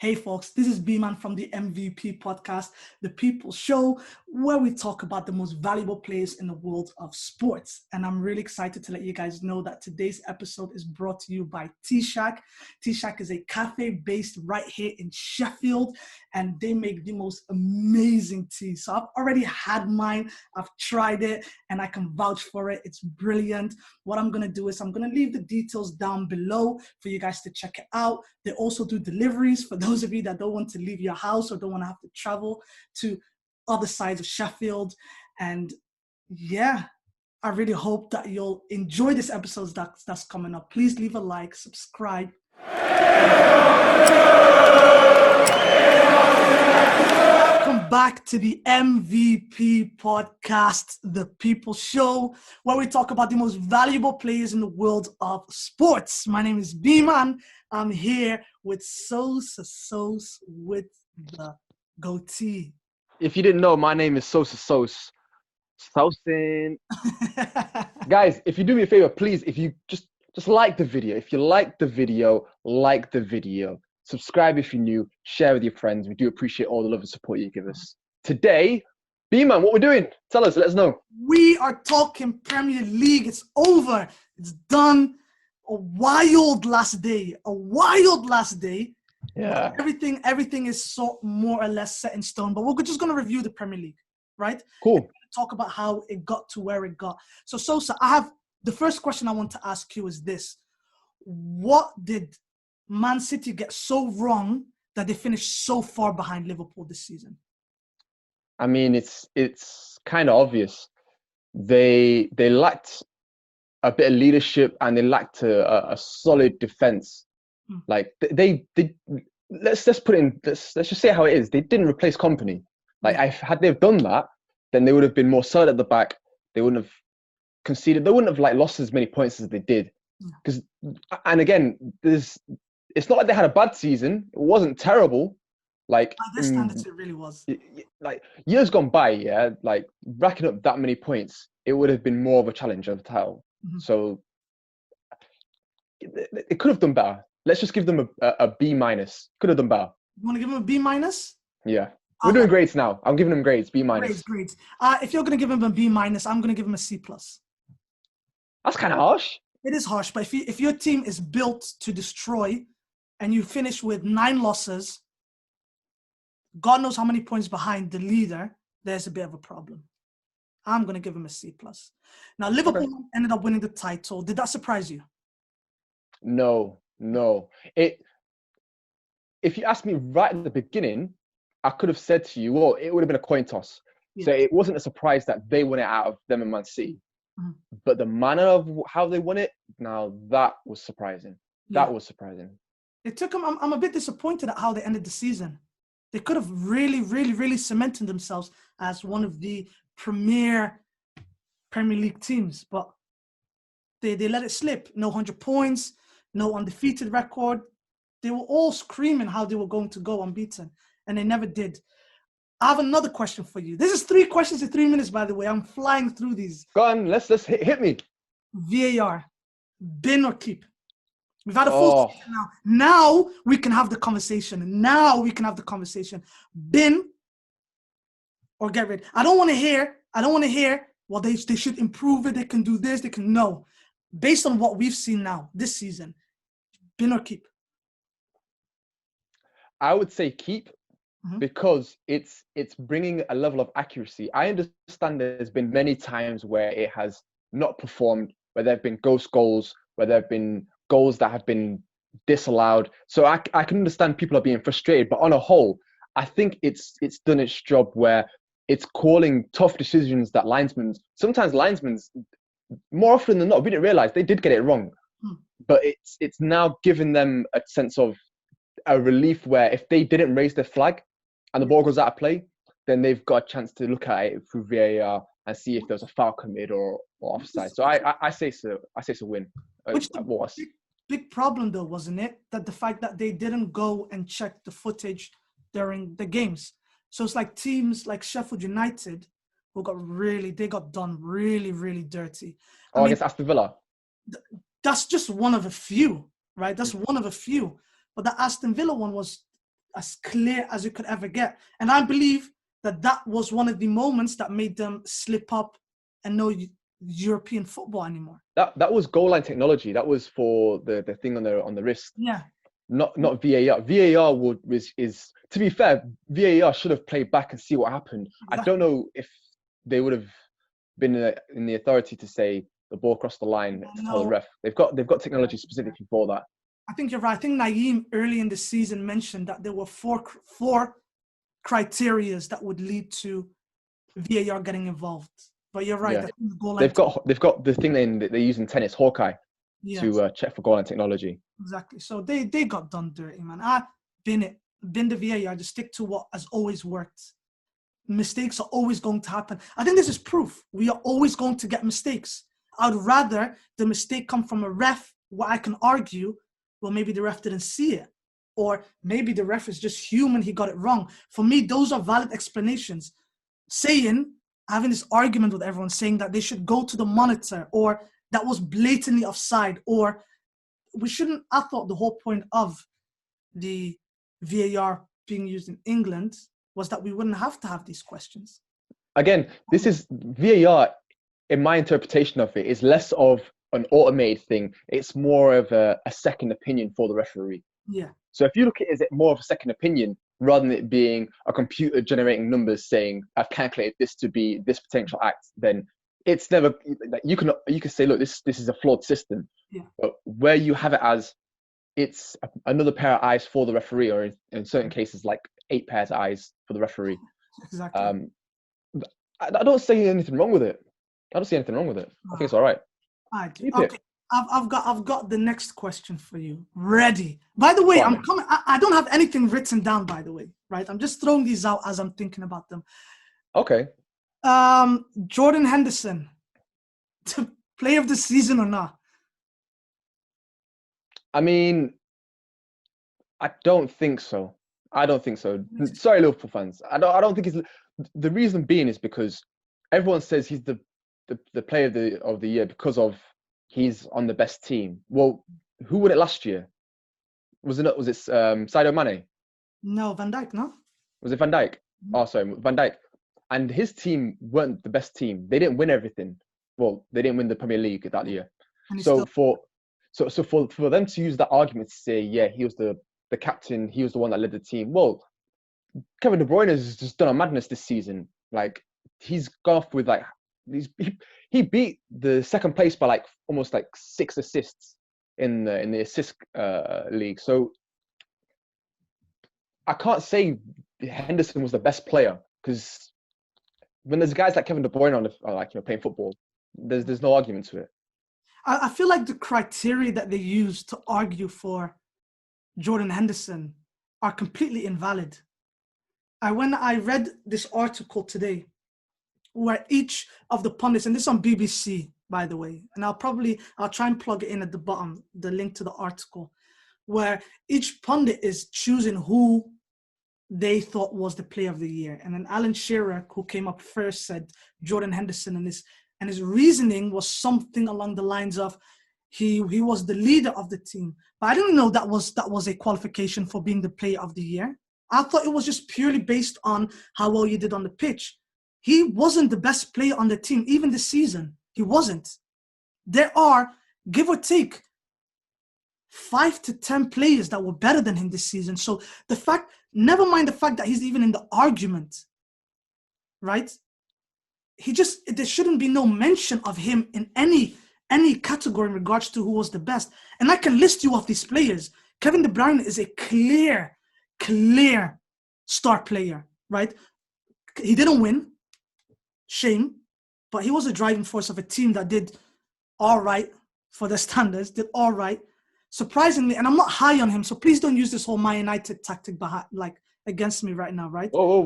Hey folks, this is B-Man from the MVP podcast, the People Show, where we talk about the most valuable players in the world of sports. And I'm really excited to let you guys know that today's episode is brought to you by T-Shack. T-Shack is a cafe based right here in Sheffield, and they make the most amazing tea. So I've already had mine, I've tried it, and I can vouch for it. It's brilliant. What I'm going to do is I'm going to leave the details down below for you guys to check it out. They also do deliveries for those of you that don't want to leave your house or don't want to have to travel to other sides of Sheffield. And yeah, I really hope that you'll enjoy this episode that's coming up. Please leave a like, subscribe. Welcome back to the MVP podcast, the People Show, where we talk about the most valuable players in the world of sports. My name is B-Man. I'm here with Sosa with the goatee. If you didn't know, my name is Sosa Sosin. Guys, if you do me a favor, please, if you just like the video. If you like the video, like the video. Subscribe if you're new. Share with your friends. We do appreciate all the love and support you give us. Today, B-Man, what we're doing? Tell us, let us know. We are talking Premier League. It's over. It's done. A wild last day. Yeah. Everything is so more or less set in stone. But we're just going to review the Premier League, right? Cool. Talk about how it got to where it got. So, Sosa, I have the first question I want to ask you is this. What did Man City get so wrong that they finished so far behind Liverpool this season? I mean, it's kind of obvious. They lacked a bit of leadership and they lacked a solid defense. Like they let's put it in. Let's just say how it is. They didn't replace Company. Like had they've done that, then they would have been more solid at the back. They wouldn't have conceded. They wouldn't have lost as many points as they did. Because and again, it's not like they had a bad season. It wasn't terrible. Like by this standards, it really was. Like years gone by, yeah. Like racking up that many points, it would have been more of a challenge of the title. So it could have done better. Let's just give them a B minus. Could have done better. You want to give them a B minus? Yeah. We're doing grades now. I'm giving them grades, B minus. Grades. If you're going to give them a B minus, I'm going to give them a C plus. That's kind of harsh. It is harsh, but if your team is built to destroy and you finish with 9 losses, God knows how many points behind the leader, there's a bit of a problem. I'm going to give him a C plus. Now, Liverpool ended up winning the title. Did that surprise you? No. If you asked me right at the beginning, I could have said to you, well, it would have been a coin toss. Yeah. So it wasn't a surprise that they won it out of them and Man City. But the manner of how they won it, now that was surprising. Yeah. That was surprising. It took them, I'm a bit disappointed at how they ended the season. They could have really cemented themselves as one of the premier Premier League teams, but they let it slip. No 100 points, no undefeated record. They were all screaming how they were going to go unbeaten, and they never did. I have another question for you. This is 3 questions in 3 minutes, by the way. I'm flying through these. Go on, let's hit me. VAR, bin or keep? We've had a full season now. Now we can have the conversation. Bin or get rid. I don't want to hear, well, they should improve it. They can do this. They can, no. Based on what we've seen now this season, bin or keep? I would say keep. Because it's bringing a level of accuracy. I understand there's been many times where it has not performed, where there have been ghost goals, where there have been goals that have been disallowed. So I can understand people are being frustrated, but on a whole, I think it's done its job where it's calling tough decisions that sometimes linesmen, more often than not, we didn't realize they did get it wrong. But it's now given them a sense of a relief where if they didn't raise their flag and the ball goes out of play, then they've got a chance to look at it through VAR and see if there's a foul committed or offside. So I say so. I say it's a win. Which the big problem though, wasn't it? That the fact that they didn't go and check the footage during the games. So it's like teams like Sheffield United who got done really dirty. I guess Aston Villa. That's just one of a few, right? That's one of a few. But the Aston Villa one was as clear as you could ever get. And I believe that was one of the moments that made them slip up and no European football anymore. That was goal line technology. That was for the thing on the wrist. Yeah. Not VAR. VAR is to be fair, VAR should have played back and see what happened. Exactly. I don't know if they would have been in the authority to say the ball crossed the line to tell the ref. They've got technology specifically for that. I think you're right. I think Naeem early in the season mentioned that there were four criterias that would lead to VAR getting involved. But you're right. Yeah. They've got the thing they use in tennis, Hawkeye, to check for goal line technology. Exactly. So they got done dirty, man. I've been the VAR. Just stick to what has always worked. Mistakes are always going to happen. I think this is proof. We are always going to get mistakes. I'd rather the mistake come from a ref where I can argue, well, maybe the ref didn't see it. Or maybe the ref is just human, he got it wrong. For me, those are valid explanations. Having this argument with everyone, saying that they should go to the monitor, or that was blatantly offside, or we shouldn't. I thought the whole point of the VAR being used in England was that we wouldn't have to have these questions. Again, this is VAR, in my interpretation of it, is less of an automated thing. It's more of a second opinion for the referee. Yeah. So if you look at it as more of a second opinion, rather than it being a computer generating numbers saying, I've calculated this to be this potential act, then it's never, like, you can say, look, this is a flawed system. Yeah. But where you have it as it's another pair of eyes for the referee, or in certain cases, like 8 pairs of eyes for the referee. Exactly. I don't see anything wrong with it. I think it's all right. Okay. I've got the next question for you ready. By the way, I'm coming. I don't have anything written down, by the way, right? I'm just throwing these out as I'm thinking about them. Okay. Jordan Henderson, to player of the season or not? I mean, I don't think so. Sorry, Liverpool fans. I don't think it's. The reason being is because everyone says he's the player of the year because of he's on the best team. Well, who won it last year? Was it Sadio Mane? No, Van Dijk, no? Was it Van Dijk? Oh, sorry, Van Dijk. And his team weren't the best team. They didn't win everything. Well, they didn't win the Premier League that year. So for them to use that argument to say, yeah, he was the captain, he was the one that led the team. Well, Kevin De Bruyne has just done a madness this season. Like, he's gone off with like he beat the second place by almost 6 assists in the assist league. So I can't say Henderson was the best player, because when there's guys like Kevin De Bruyne on playing football, there's no argument to it. I feel like the criteria that they use to argue for Jordan Henderson are completely invalid. When I read this article today, where each of the pundits, and this is on BBC, by the way, and I'll try and plug it in at the bottom, the link to the article, where each pundit is choosing who they thought was the player of the year. And then Alan Shearer, who came up first, said Jordan Henderson, and his reasoning was something along the lines of he was the leader of the team. But I didn't know that was a qualification for being the player of the year. I thought it was just purely based on how well you did on the pitch. He wasn't the best player on the team, even this season. He wasn't. There are, give or take, 5 to 10 players that were better than him this season. So never mind the fact that he's even in the argument, right? There shouldn't be no mention of him in any category in regards to who was the best. And I can list you off these players. Kevin De Bruyne is a clear star player, right? He didn't win. Shame, but he was a driving force of a team that did all right for their standards, did all right. Surprisingly, and I'm not high on him, so please don't use this whole Man United tactic against me right now, right? Whoa.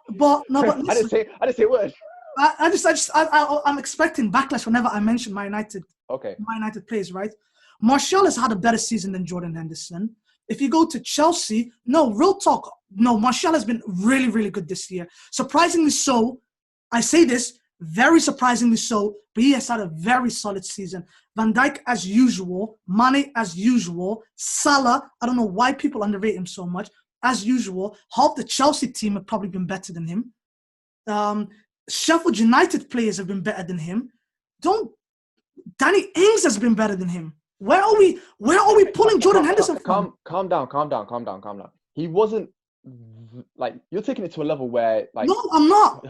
But listen, I didn't say a word. I'm expecting backlash whenever I mention Man United. Okay. Man United players, right? Martial has had a better season than Jordan Henderson. If you go to Chelsea, no, real talk. No, Martial has been really, really good this year. Surprisingly so, I say this, very surprisingly so, but he has had a very solid season. Van Dijk as usual, Mane as usual, Salah, I don't know why people underrate him so much, as usual. Half the Chelsea team have probably been better than him. Sheffield United players have been better than him. Danny Ings has been better than him. Where are we pulling Jordan Henderson from? Calm down. He wasn't like, you're taking it to a level where, like, no, I'm not.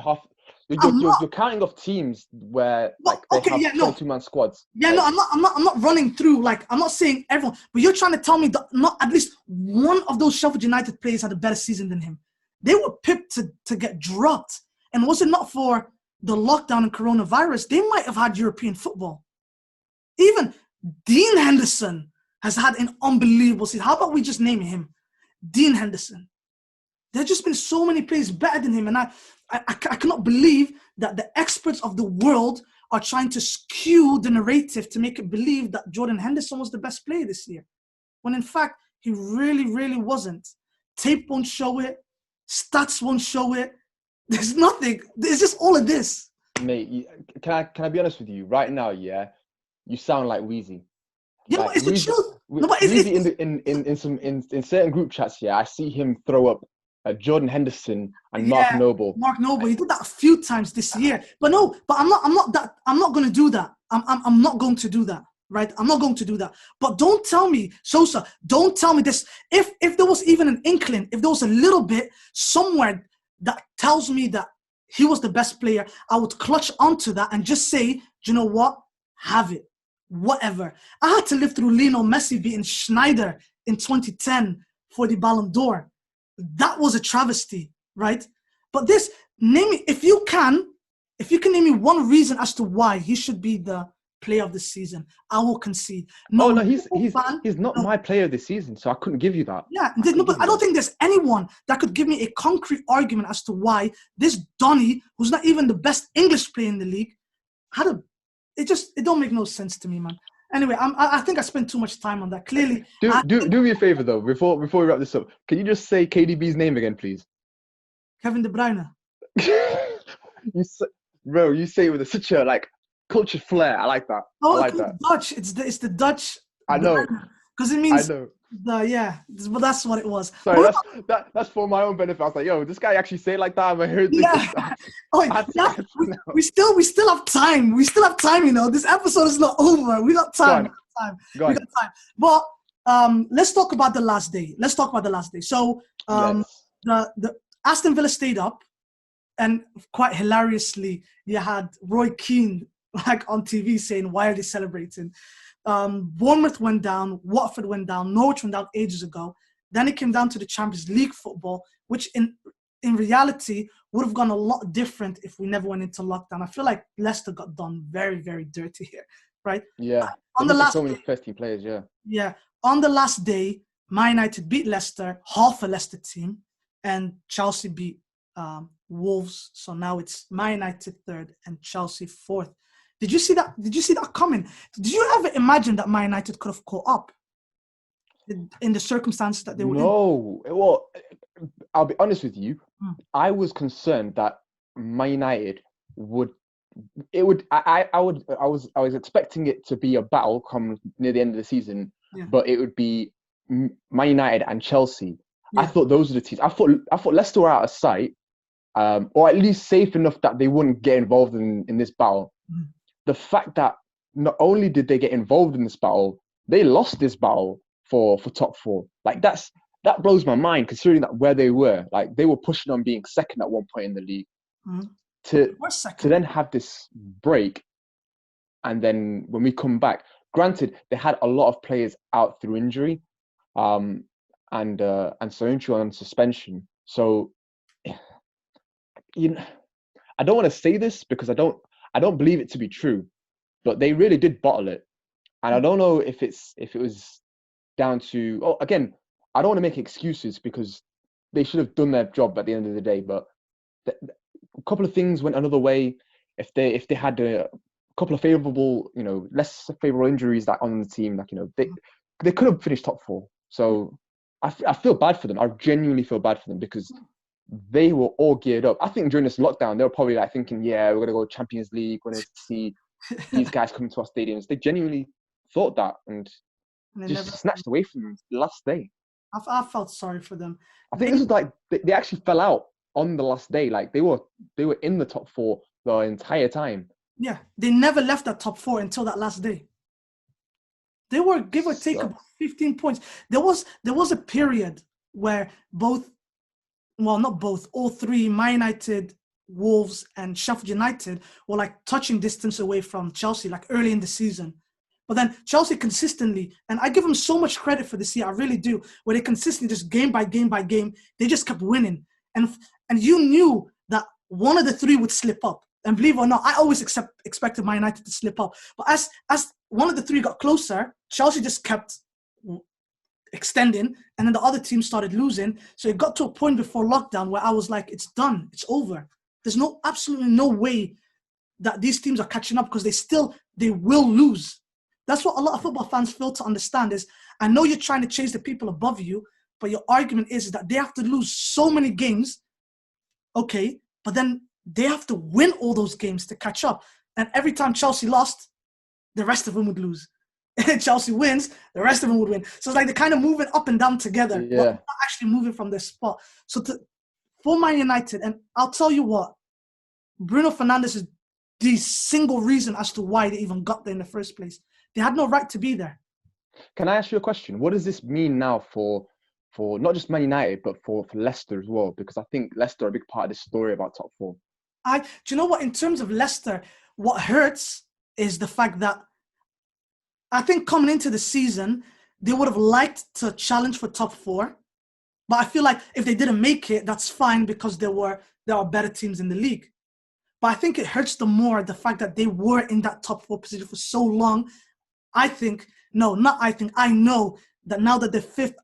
You're counting off teams where like they have 22-man squads. Yeah, like, no, I'm not running through, like, I'm not saying everyone, but you're trying to tell me that not at least one of those Sheffield United players had a better season than him. They were picked to get dropped. And was it not for the lockdown and coronavirus, they might have had European football. Even Dean Henderson has had an unbelievable season. How about we just name him? Dean Henderson. There have just been so many players better than him. And I cannot believe that the experts of the world are trying to skew the narrative to make it believe that Jordan Henderson was the best player this year. When in fact, he really, really wasn't. Tape won't show it. Stats won't show it. There's nothing. There's just all of this. Mate, can I be honest with you? Right now, yeah, you sound like Wheezy. Yeah, like, but it's the truth. No, but Wheezy in certain group chats, yeah, I see him throw up Jordan Henderson and Mark Noble. Mark Noble, he did that a few times this year. But I'm not going to do that. I'm not going to do that. Right? I'm not going to do that. But don't tell me, Sosa, don't tell me this. If there was even an inkling, if there was a little bit somewhere that tells me that he was the best player, I would clutch onto that and just say, do you know what? Have it. Whatever. I had to live through Lionel Messi beating Schneider in 2010 for the Ballon d'Or. That was a travesty, right? But this, if you can name me one reason as to why he should be the player of the season, I will concede. No, he's not my player of the season, so I couldn't give you that. Yeah, but I don't think there's anyone that could give me a concrete argument as to why this Donny, who's not even the best English player in the league, it don't make no sense to me, man. Anyway, I think I spent too much time on that. Clearly, do me a favor though, before we wrap this up. Can you just say KDB's name again, please? Kevin De Bruyne. You say it with such a like cultured flair. I like that. Oh, I like that. Dutch. It's the Dutch. I know. Because it means. I know. But that's what it was. Sorry, that's for my own benefit. I was like, yo, this guy actually say it like that. I heard this. Yeah. We still have time. We still have time, you know. This episode is not over. We got time. We got time. But let's talk about the last day. So the Aston Villa stayed up, and quite hilariously, you had Roy Keane like on TV saying, "Why are they celebrating?" Bournemouth went down, Watford went down, Norwich went down ages ago. Then it came down to the Champions League football, which in reality would have gone a lot different if we never went into lockdown. I feel like Leicester got done very, very dirty here, right? Yeah. On the last so many first team players, yeah. Yeah. On the last day, Man United beat Leicester, half a Leicester team, and Chelsea beat Wolves. So now it's Man United third and Chelsea fourth. Did you see that? Did you see that coming? Did you ever imagine that Man United could have caught up in the circumstances that they were in? No. Well, I'll be honest with you. I was concerned that Man United I was expecting it to be a battle come near the end of the season, but it would be Man United and Chelsea. Yeah. I thought those were the teams. I thought Leicester were out of sight, or at least safe enough that they wouldn't get involved in this battle. The fact that not only did they get involved in this battle, they lost this battle for top four. Like that blows my mind, considering that where they were. Like they were pushing on being second at one point in the league. To then have this break, and then when we come back, granted they had a lot of players out through injury, and Soyuncu on suspension. So, I don't want to say this because I don't believe it to be true, but they really did bottle it, and I don't know if it was down to. Oh, again, I don't want to make excuses because they should have done their job at the end of the day, but. A couple of things went another way. If they had a couple of favorable, less favorable injuries that on the team, they could have finished top four. So I feel bad for them. I genuinely feel bad for them because they were all geared up. I think during this lockdown, they were probably like thinking, yeah, we're going to go Champions League. We're going to see these guys coming to our stadiums. They genuinely thought that and just never, snatched away from them the last day. I felt sorry for them. I think this was like, they actually fell out on the last day. Like they were in the top 4 the entire time. Yeah, they never left that top 4 until that last day. They were, give or take, about 15 points. There was a period where all three, Man United, Wolves, and Sheffield United were like touching distance away from Chelsea, like early in the season. But then Chelsea consistently, and I give them so much credit for this year, I really do, where they consistently just game by game by game, they just kept winning. And you knew that one of the three would slip up. And believe it or not, I always expected Man United to slip up. But as one of the three got closer, Chelsea just kept extending, and then the other team started losing. So it got to a point before lockdown where I was like, it's done, it's over. There's absolutely no way that these teams are catching up, because they will lose. That's what a lot of football fans fail to understand is, I know you're trying to chase the people above you, but your argument is that they have to lose so many games, okay, but then they have to win all those games to catch up. And every time Chelsea lost, the rest of them would lose. And Chelsea wins, the rest of them would win. So it's like they're kind of moving up and down together, but not actually moving from their spot. So for Man United, and I'll tell you what, Bruno Fernandes is the single reason as to why they even got there in the first place. They had no right to be there. Can I ask you a question? What does this mean now for not just Man United, but for Leicester as well? Because I think Leicester are a big part of this story about top 4. Do you know what? In terms of Leicester, what hurts is the fact that I think coming into the season, they would have liked to challenge for top 4. But I feel like if they didn't make it, that's fine, because there are better teams in the league. But I think it hurts them more, the fact that they were in that top 4 position for so long. I know that now that they're 5th,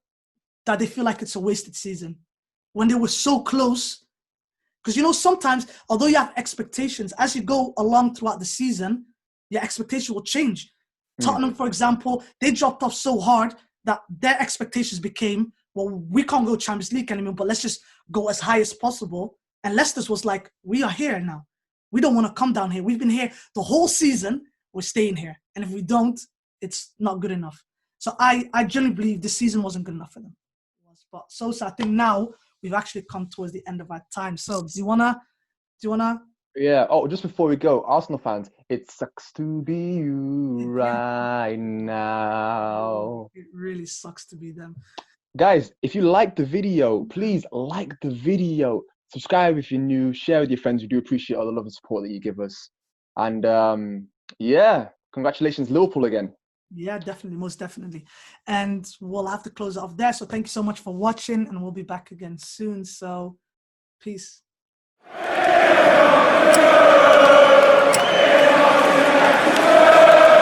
that they feel like it's a wasted season. When they were so close. Because, sometimes, although you have expectations, as you go along throughout the season, your expectation will change. Tottenham, for example, they dropped off so hard that their expectations became, well, we can't go Champions League anymore, but let's just go as high as possible. And Leicester's was like, we are here now. We don't want to come down here. We've been here the whole season. We're staying here. And if we don't, it's not good enough. So I generally believe this season wasn't good enough for them. But I think now we've actually come towards the end of our time. So do you wanna? Yeah. Oh, just before we go, Arsenal fans, it sucks to be you right now. It really sucks to be them. Guys, if you like the video, please like the video. Subscribe if you're new. Share with your friends. We do appreciate all the love and support that you give us. And congratulations, Liverpool again. Yeah, definitely, most definitely. And we'll have to close it off there. So thank you so much for watching, and we'll be back again soon. So peace.